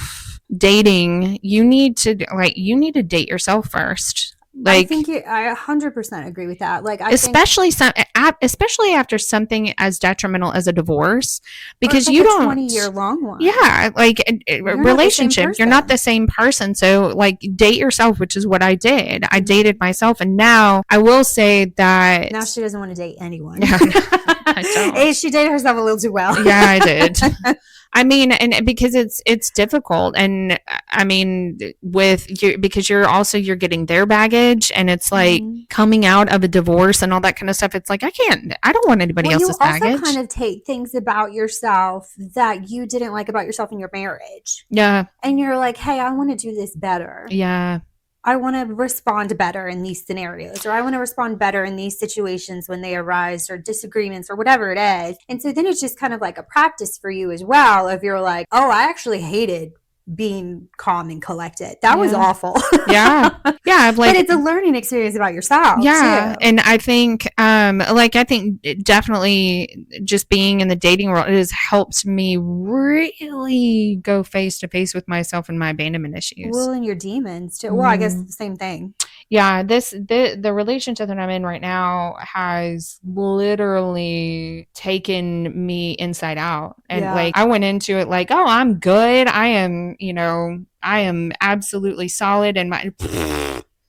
dating, you need to date yourself first. Like, I 100% agree with that. Like, especially after something as detrimental as a divorce, because like you don't 20-year long one. Yeah, like a relationship, you're not the same person. So like, date yourself, which is what I did. I dated myself, and now I will say that now she doesn't want to date anyone. Yeah, I don't. She dated herself a little too well. Yeah, I did. I mean, and because it's difficult, and I mean, with you, because you're getting their baggage, and it's like coming out of a divorce and all that kind of stuff. It's like, I don't want anybody else's baggage. You also kind of take things about yourself that you didn't like about yourself in your marriage. Yeah. And you're like, hey, I want to do this better. Yeah. I want to respond better in these scenarios, or I want to respond better in these situations when they arise, or disagreements, or whatever it is. And so then it's just kind of like a practice for you as well, if you're like, oh, I actually hated being calm and collected. That was awful. Yeah. Yeah. But it's a learning experience about yourself. Yeah. Too. And I think, I think definitely just being in the dating world, it has helped me really go face to face with myself and my abandonment issues. Well, and your demons too. Well, I guess the same thing. Yeah, the relationship that I'm in right now has literally taken me inside out. And like, I went into it like, oh, I'm good. I am absolutely solid, and my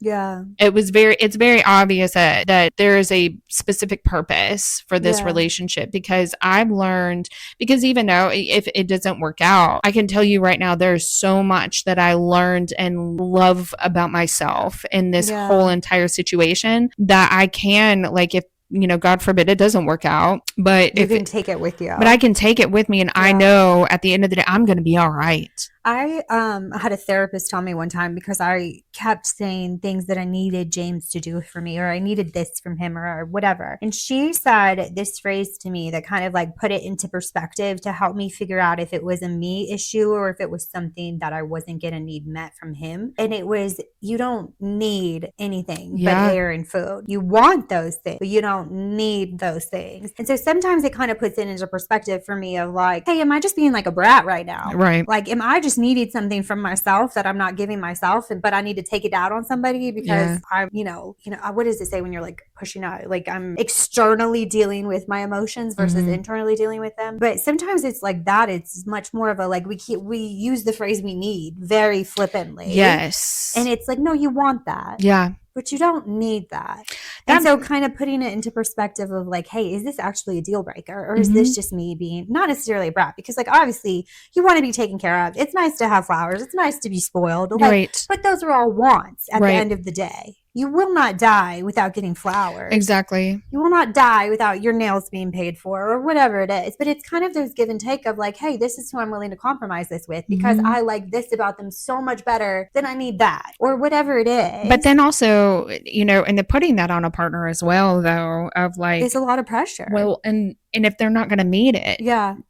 Yeah. It's very obvious that there is a specific purpose for this relationship, because I've learned, because even though if it doesn't work out, I can tell you right now, there's so much that I learned and love about myself in this whole entire situation, that I can, like, if God forbid it doesn't work out, but you can take it with you. But I can take it with me, and I know at the end of the day, I'm going to be all right. I had a therapist tell me one time, because I kept saying things that I needed James to do for me, or I needed this from him, or whatever. And she said this phrase to me that kind of like put it into perspective to help me figure out if it was a me issue or if it was something that I wasn't going to need met from him. And it was, you don't need anything but air and food. You want those things, but you don't need those things. And so sometimes it kind of puts it into perspective for me of like, hey, am I just being like a brat right now? Right. Like, am I just needed something from myself that I'm not giving myself, but I need to take it out on somebody because I'm, what does it say when you're like pushing out, like I'm externally dealing with my emotions versus internally dealing with them. But sometimes it's like that. It's much more of a, like, we use the phrase we need very flippantly. Yes. And it's like, no, you want that. Yeah. But you don't need that. And so kind of putting it into perspective of like, hey, is this actually a deal breaker? Or is this just me being not necessarily a brat? Because like, obviously you want to be taken care of. It's nice to have flowers. It's nice to be spoiled. Like, right. But those are all wants at the end of the day. You will not die without getting flowers. Exactly. You will not die without your nails being paid for, or whatever it is. But it's kind of those give and take of like, hey, this is who I'm willing to compromise this with, because I like this about them so much better than I need that, or whatever it is. But then also, and the putting that on a partner as well, though, of like, it's a lot of pressure. Well, and if they're not going to meet it,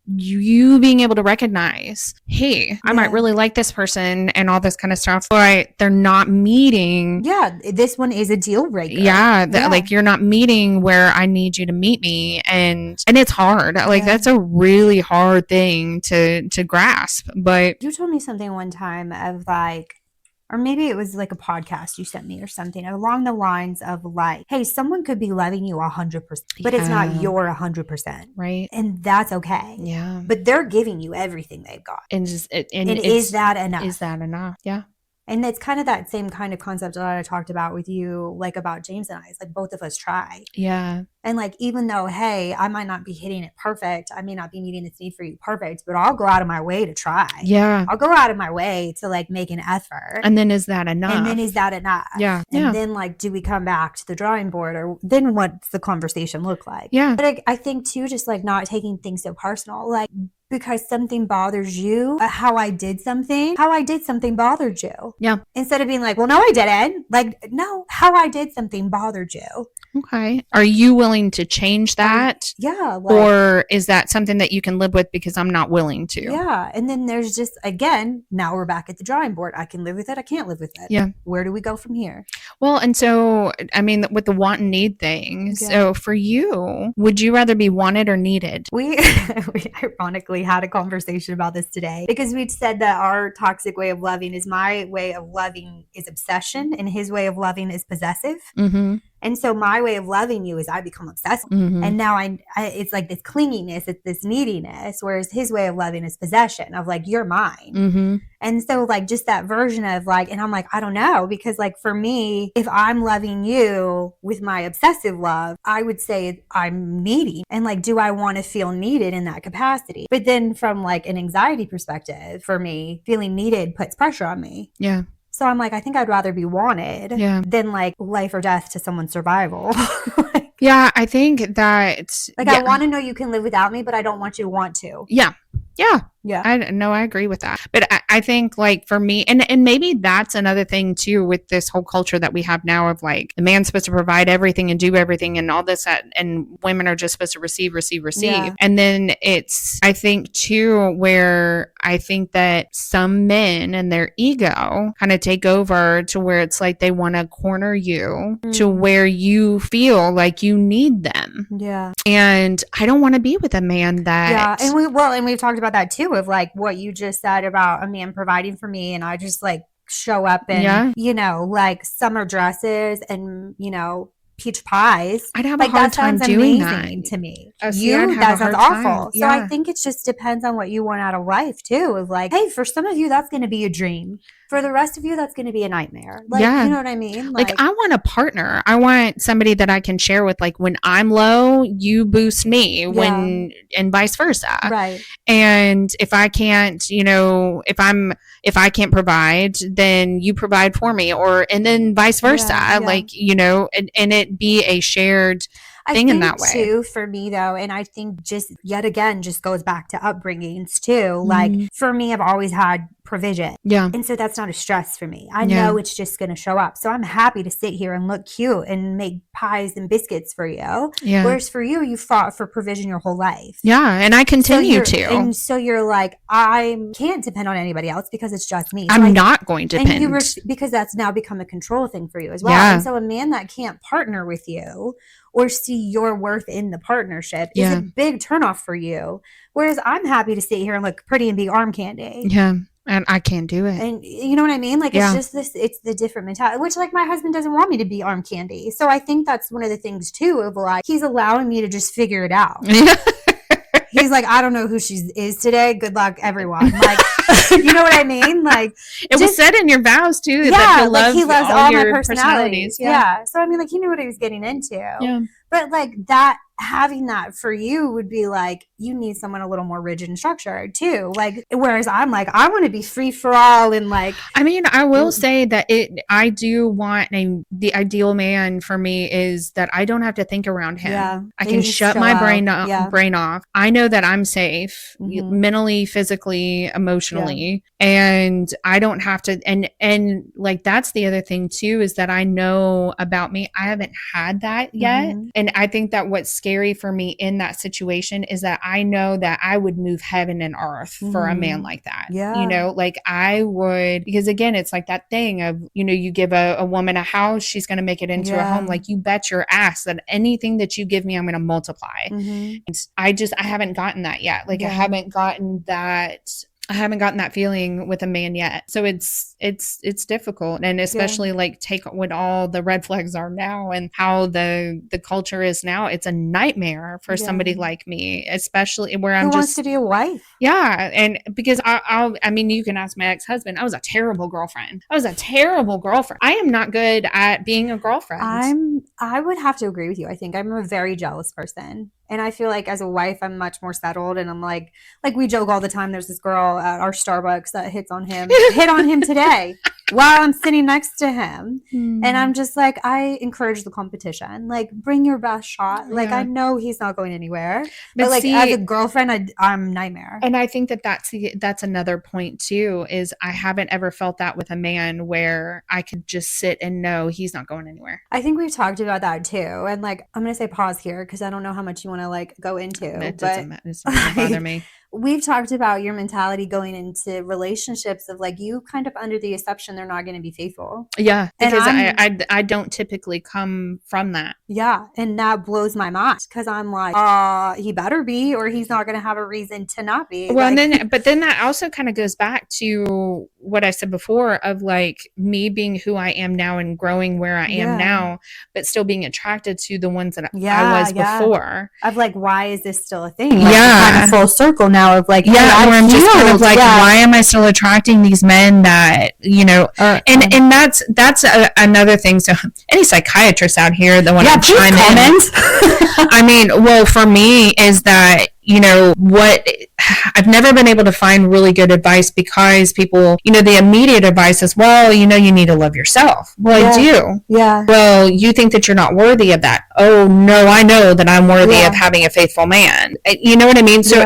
you being able to recognize, hey, I might really like this person and all this kind of stuff, but they're not meeting. Yeah, this one is a deal breaker. Like, you're not meeting where I need you to meet me, and it's hard. Like, that's a really hard thing to grasp. But you told me something one time of like, or maybe it was like a podcast you sent me or something along the lines of like, hey, someone could be loving you 100%, but it's not your 100%. Right. And that's okay. Yeah. But they're giving you everything they've got. And is that enough? Is that enough? Yeah. And it's kind of that same kind of concept that I talked about with you, like about James and I. It's like both of us try. Yeah. And like, even though, hey, I might not be hitting it perfect, I may not be meeting this need for you perfect, but I'll go out of my way to try. Yeah. I'll go out of my way to like make an effort. And then is that enough? Yeah. And then like, do we come back to the drawing board, or then what's the conversation look like? Yeah. But I think too, just like not taking things so personal, like because something bothers you, how I did something bothered you. Yeah. Instead of being like, well, no, I didn't. Like, no, how I did something bothered you. Okay. Are you willing to change that? Yeah. Like, or is that something that you can live with because I'm not willing to? Yeah. And then there's just, again, now we're back at the drawing board. I can live with it. I can't live with it. Yeah. Where do we go from here? Well, and so, I mean, with the want and need thing, so for you, would you rather be wanted or needed? We ironically had a conversation about this today, because we'd said that our toxic way of loving is, my way of loving is obsession and his way of loving is possessive. Mm-hmm. And so my way of loving you is I become obsessed. Mm-hmm. And now it's like this clinginess, it's this neediness, whereas his way of loving is possession of like, you're mine. Mm-hmm. And so like just that version of like, and I'm like, I don't know, because like for me, if I'm loving you with my obsessive love, I would say I'm needy. And like, do I want to feel needed in that capacity? But then from like an anxiety perspective, for me, feeling needed puts pressure on me. Yeah. So I'm like, I think I'd rather be wanted than like life or death to someone's survival. Yeah, I think that... Like, I want to know you can live without me, but I don't want you to want to. Yeah. Yeah. Yeah. I agree with that. But I think like for me, and maybe that's another thing too with this whole culture that we have now of like the man's supposed to provide everything and do everything and all this, and women are just supposed to receive. Yeah. And then it's, I think too, where I think that some men and their ego kind of take over to where it's like they want to corner you to where you feel like you need them. Yeah. And I don't want to be with a man that... Yeah. And we've talked about that too, of like what you just said about a man providing for me, and I just like show up in, you know, like summer dresses and, you know, peach pies. I'd have like, a hard time doing that to me. That sounds awful. Yeah. So I think it just depends on what you want out of life too, of like, hey, for some of you that's going to be a dream. For the rest of you, that's going to be a nightmare. Like, you know what I mean? Like, I want a partner. I want somebody that I can share with. Like, when I'm low, you boost me. And vice versa. Right. And if I can't, you know, if I can't provide, then you provide for me, and then vice versa. Like, you know, and it be a shared thing in that way too. For me though, and I think just yet again just goes back to upbringings too. Like for me, I've always had provision. Yeah. And so that's not a stress for me. I know it's just going to show up. So I'm happy to sit here and look cute and make pies and biscuits for you. Yeah. Whereas for you, you fought for provision your whole life. Yeah. And I continue to. And so you're like, I can't depend on anybody else because it's just me. So I'm not going to depend. Because that's now become a control thing for you as well. Yeah. And so a man that can't partner with you or see your worth in the partnership is a big turnoff for you. Whereas I'm happy to sit here and look pretty and be arm candy. Yeah. And I can't do it. And you know what I mean? Like, it's just this, it's the different mentality, which like my husband doesn't want me to be arm candy. So I think that's one of the things too, of like, he's allowing me to just figure it out. He's like, I don't know who she is today. Good luck, everyone. Like, you know what I mean? Like, it was said in your vows too. That he loves all my personalities. Yeah. So I mean, like, he knew what he was getting into. Yeah. But like that, having that for you would be like, you need someone a little more rigid and structured too. Like, whereas I'm like, I want to be free for all. And like, I mean, I will say that I do want the ideal man for me is that I don't have to think around him. Yeah. I can shut my brain off. I know that I'm safe mentally, physically, emotionally, and I don't have to. And like, that's the other thing too, is that I know about me. I haven't had that yet. And I think that what's scary for me in that situation is that I know that I would move heaven and earth for a man like that. Yeah. You know, like I would, because again, it's like that thing of, you know, you give a woman a house, she's going to make it into a home. Like, you bet your ass that anything that you give me, I'm going to multiply. And I haven't gotten that yet. Like, I haven't gotten that I haven't gotten that feeling with a man yet. So it's difficult. And especially like take what all the red flags are now and how the culture is now. It's a nightmare for somebody like me, especially where I'm Who wants to be a wife? Yeah. And because I mean, you can ask my ex-husband. I was a terrible girlfriend. I am not good at being a girlfriend. I would have to agree with you. I think I'm a very jealous person. And I feel like as a wife, I'm much more settled. And I'm like we joke all the time. There's this girl at our Starbucks that hit on him today while I'm sitting next to him. And I'm just like, I encourage the competition. Like, bring your best shot. Like, I know he's not going anywhere. But like, see, as a girlfriend, I'm a nightmare. And I think that's another point too, is I haven't ever felt that with a man where I could just sit and know he's not going anywhere. I think we've talked about that too. And like, I'm going to say pause here because I don't know how much you want to like go into. It doesn't bother me. We've talked about your mentality going into relationships of like you kind of under the assumption they're not going to be faithful. Yeah, because I don't typically come from that. Yeah, and that blows my mind because I'm like, he better be, or he's not going to have a reason to not be. Well, like, but then that also kind of goes back to what I said before of like me being who I am now and growing where I am now, but still being attracted to the ones that I was before. Of like, why is this still a thing? Like, kind of full circle now. Of like, where I'm just kind of like, why am I still attracting these men that, you know, and that's another thing. So any psychiatrists out here that want to chime in, I mean, well, for me is that, you know, I've never been able to find really good advice because people, you know, the immediate advice is, well, you know, you need to love yourself. Well, I do. Yeah. Well, you think that you're not worthy of that. Oh, no, I know that I'm worthy of having a faithful man. You know what I mean? So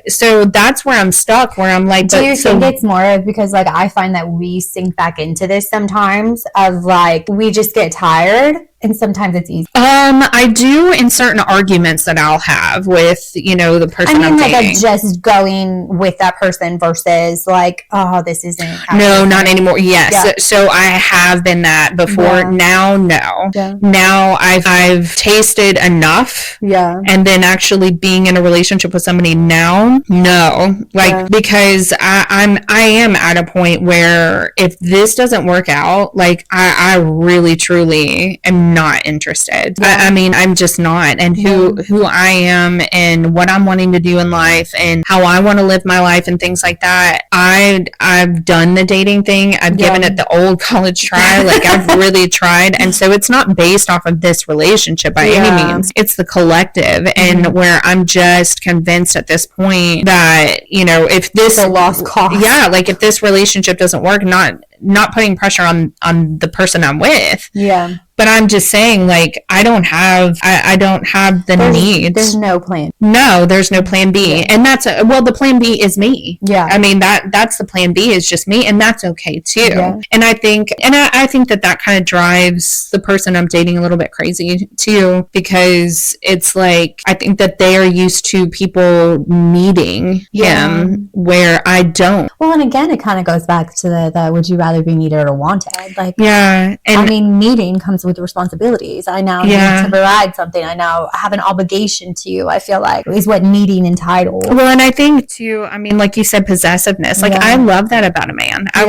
so that's where I'm stuck, where I'm like, do you think it's more of because like I find that we sink back into this sometimes of like we just get tired? And sometimes it's easy. I do in certain arguments that I'll have with, you know, the person I'm dating. Like just going with that person versus like, oh, this isn't. No, not anymore. Yes. Yeah. So I have been that before. Yeah. Now, no. Yeah. Now I've tasted enough. Yeah. And then actually being in a relationship with somebody now, no. Like, because I am at a point where if this doesn't work out, like I really, truly am not interested. I mean, I'm just not. And who I am and what I'm wanting to do in life and how I want to live my life and things like that. I've done the dating thing. I've given it the old college try. Like I've really tried. And so it's not based off of this relationship by any means. It's the collective and where I'm just convinced at this point that, you know, if this it's a lost cause. Yeah, like if this relationship doesn't work, not putting pressure on the person I'm with. Yeah. But I'm just saying, like, I don't have the needs. There's no plan. No, there's no plan B. Yeah. And the plan B is me. Yeah. I mean, that's the plan B is just me. And that's okay too. Yeah. And I think that kind of drives the person I'm dating a little bit crazy too, because it's like, I think that they are used to people needing him where I don't. Well, and again, it kind of goes back to the would you rather be needed or wanted? Like, yeah. And I mean, needing comes with responsibilities. I now need to provide something. I now have an obligation to you, I feel like, is what needing entitled. Well, and I think too, I mean, like you said, possessiveness. Like, I love that about a man. I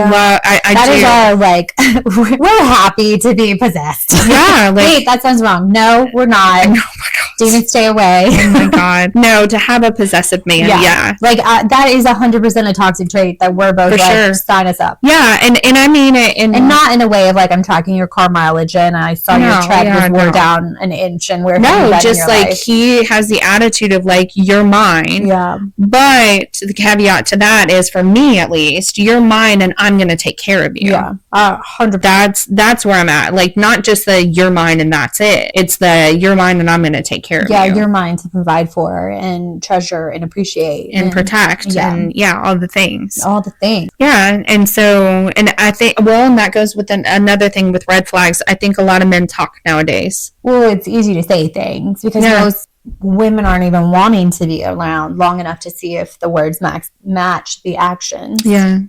is our, like, we're happy to be possessed. Yeah. Like, wait, that sounds wrong. No, we're not. Oh my God. Demon, stay away. Oh my God. No, to have a possessive man. Yeah. Like, that is 100% a toxic trait that we're both like, sign us up. Yeah. And I mean it and not in a way of like, I'm tracking your car mileage and I saw your tread was wore down an inch and where just like life. He has the attitude of like, you're mine. Yeah. But the caveat to that is, for me at least, you're mine and I'm going to take care of you. Yeah. 100%. That's where I'm at. Like, not just the you're mine and that's it. It's the you're mine and I'm going to take care of you. Yeah, you're mine to provide for and treasure and appreciate. And protect and all the things. All the things. Yeah. And so, and I think, well, and that goes with another thing with red flags. I think a lot of men talk nowadays. Well, it's easy to say things because most women aren't even wanting to be around long enough to see if the words match the actions. Yeah.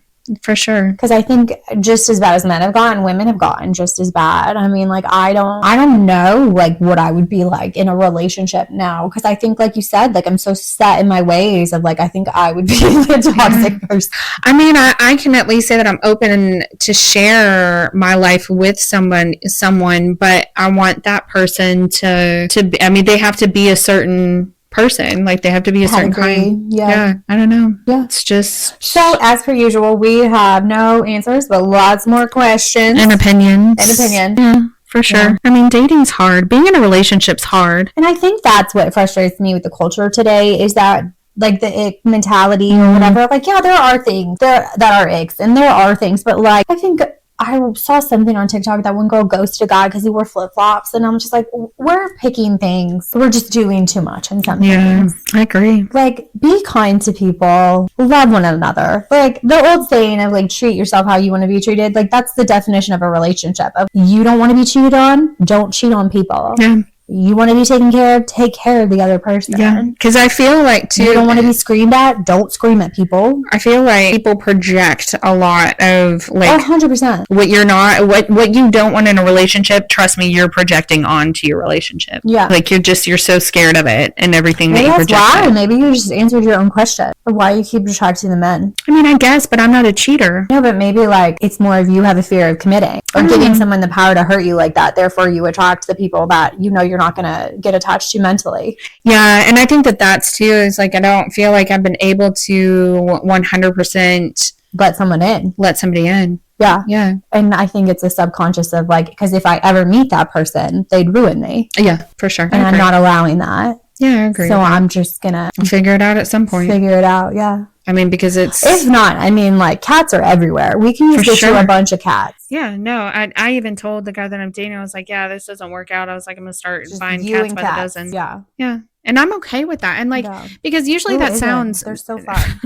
For sure. Because I think just as bad as men have gotten, women have gotten just as bad. I mean, like, I don't know, like, what I would be like in a relationship now. Because I think, like you said, like, I'm so set in my ways of, like, I think I would be the toxic person. I mean, I can at least say that I'm open to share my life with someone, but I want that person to I mean, they have to be a certain person, like they have to be a certain kind. Yeah, I don't know. Yeah, it's just so. As per usual, we have no answers, but lots more questions and opinions. Yeah, for sure. Yeah. I mean, dating's hard. Being in a relationship's hard, and I think that's what frustrates me with the culture today is that, like, the ick mentality or whatever. Like, yeah, there are things that are icks, and there are things, but like, I think I saw something on TikTok that one girl ghosted a guy because he wore flip-flops, and I'm just like, we're picking things. We're just doing too much in some things. I agree. Like, be kind to people. Love one another. Like, the old saying of, like, treat yourself how you want to be treated. Like, that's the definition of a relationship. If you don't want to be cheated on, don't cheat on people. Yeah. You want to be taken care of, take care of the other person. Yeah, because I feel like, too, you don't want to be screamed at, don't scream at people. I feel like people project a lot of, like, 100%. What you're not, what you don't want in a relationship, trust me, you're projecting onto your relationship. Yeah. Like, you're so scared of it and everything maybe that you project. Why. Maybe you just answered your own question of why you keep attracting the men. I mean, I guess, but I'm not a cheater. No, but maybe, like, it's more of you have a fear of committing or giving someone the power to hurt you like that. Therefore, you attract the people that you know you're not going to get attached to mentally. Yeah, and I think that's too is, like, I don't feel like I've been able to 100% let somebody in. Yeah. And I think it's a subconscious of, like, because if I ever meet that person, they'd ruin me. Yeah, for sure. And I'm not allowing that. Yeah, I agree. So I'm just gonna figure it out at some point. Yeah. I mean, because it's... If not, I mean, like, cats are everywhere. We can just get you a bunch of cats. Yeah, no, I even told the guy that I'm dating, I was like, yeah, this doesn't work out. I was like, I'm going to start buying cats by the dozen. Yeah. Yeah. And I'm okay with that. And, like, because usually that sounds... They're so fun.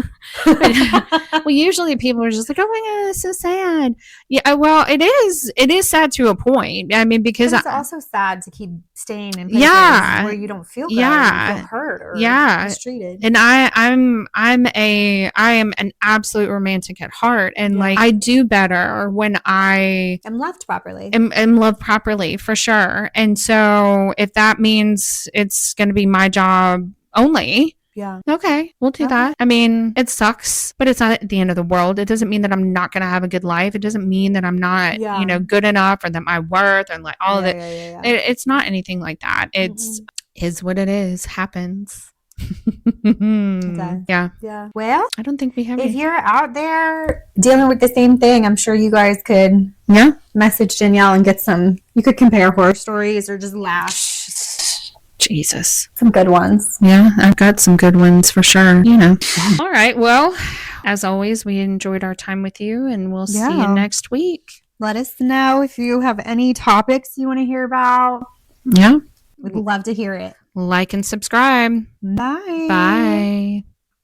Well, usually people are just like, oh my God, it's so sad. Yeah, well, it is sad to a point. I mean, because it's also sad to keep staying in places where you don't feel good, or you feel hurt, or mistreated. And I am an absolute romantic at heart, and like, I do better when I am loved properly. Am loved properly, for sure. And so if that means it's going to be my job only, okay, we'll do that. I mean, it sucks, but it's not at the end of the world. It doesn't mean that I'm not going to have a good life. It doesn't mean that I'm not, good enough, or that my worth and, like, all of it. It's not anything like that. It's is what it is. Happens. Yeah. Well, I don't think we have. If you're out there dealing with the same thing, I'm sure you guys could message Danielle and get some. You could compare horror stories or just laugh. Jesus. Some good ones. Yeah, I've got some good ones for sure. All right. Well, as always, we enjoyed our time with you, and we'll see you next week. Let us know if you have any topics you want to hear about. Yeah. We'd love to hear it. Like and subscribe. Bye. Bye.